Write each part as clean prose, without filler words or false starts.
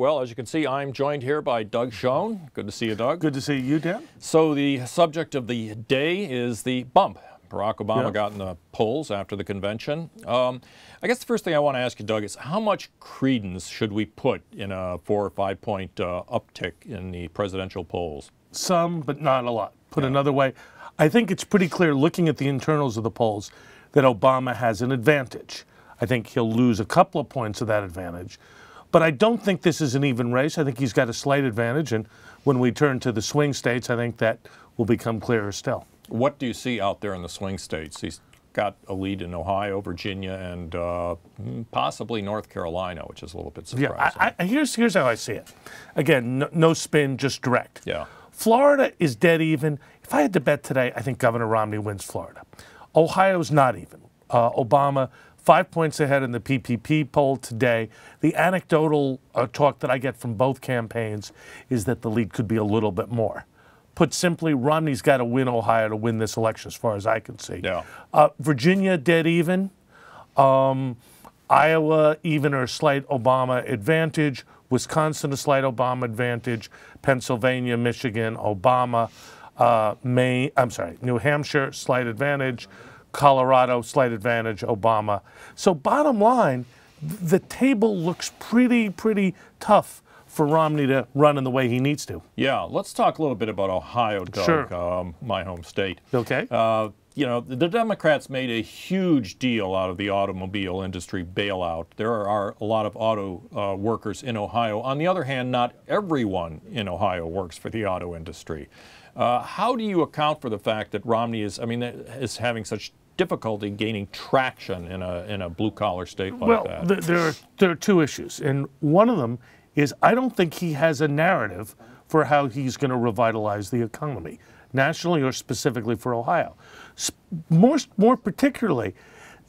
Well, as you can see, I'm joined here by Doug Schoen. Good to see you, Doug. Good to see you, Dan. So the subject of the day is the bump. Barack Obama got in the polls after the convention. I guess the first thing I want to ask you, Doug, is how much credence should we put in a 4 or 5 point uptick in the presidential polls? Some, but not a lot. Put another way, I think it's pretty clear looking at the internals of the polls that Obama has an advantage. I think he'll lose a couple of points of that advantage. But I don't think this is an even race. I think he's got a slight advantage. And when we turn to the swing states, I think that will become clearer still. What do you see out there in the swing states? He's got a lead in Ohio, Virginia, and possibly North Carolina, which is a little bit surprising. Yeah, here's how I see it. Again, no spin, just direct. Yeah. Florida is dead even. If I had to bet today, I think Governor Romney wins Florida. Ohio's not even. Obama 5 points ahead in the PPP poll today. The anecdotal talk that I get from both campaigns is that the lead could be a little bit more. Put simply, Romney's got to win Ohio to win this election, as far as I can see. Yeah. Virginia, dead even. Iowa, even or slight Obama advantage. Wisconsin, a slight Obama advantage. Pennsylvania, Michigan, Obama. New Hampshire, slight advantage. Colorado, slight advantage, Obama. So bottom line, the table looks pretty tough for Romney to run in the way he needs to. Yeah, let's talk a little bit about Ohio, Doug, sure. My home state. Okay. You know, the Democrats made a huge deal out of the automobile industry bailout. There are a lot of auto workers in Ohio. On the other hand, not everyone in Ohio works for the auto industry. How do you account for the fact that Romney is having such difficulty gaining traction in a blue-collar state like that? Well, there are two issues, and one of them is I don't think he has a narrative for how he's going to revitalize the economy, nationally or specifically for Ohio. More particularly,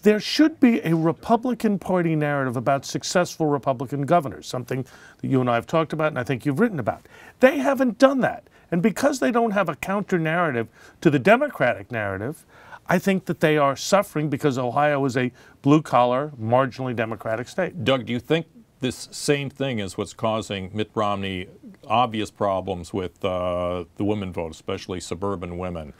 there should be a Republican Party narrative about successful Republican governors, something that you and I have talked about and I think you've written about. They haven't done that. And because they don't have a counter-narrative to the Democratic narrative, I think that they are suffering because Ohio is a blue-collar, marginally Democratic state. Doug, do you think this same thing is what's causing Mitt Romney obvious problems with the women vote, especially suburban women,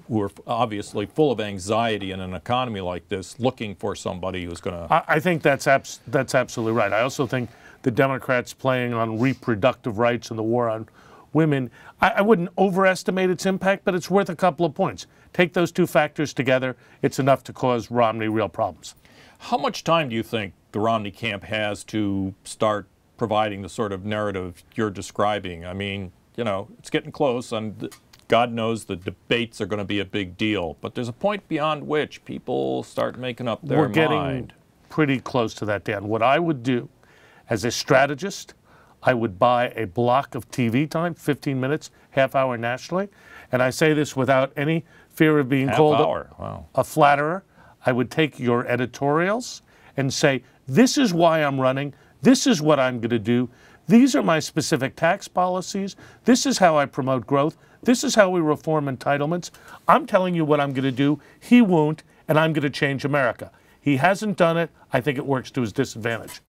who are obviously full of anxiety in an economy like this, looking for somebody who's going to... I think that's absolutely right. I also think the Democrats playing on reproductive rights and the war on women, I wouldn't overestimate its impact, but it's worth a couple of points. Take those two factors together, it's enough to cause Romney real problems. How much time do you think the Romney camp has to start providing the sort of narrative you're describing? I mean, you know, it's getting close, and God knows the debates are going to be a big deal, but there's a point beyond which people start making up their mind. We're getting pretty close to that, Dan. What I would do as a strategist, I would buy a block of TV time, 15 minutes, half hour nationally, and I say this without any fear of being called a flatterer. I would take your editorials and say, this is why I'm running, this is what I'm going to do, these are my specific tax policies, this is how I promote growth, this is how we reform entitlements. I'm telling you what I'm going to do, he won't, and I'm going to change America. He hasn't done it. I think it works to his disadvantage.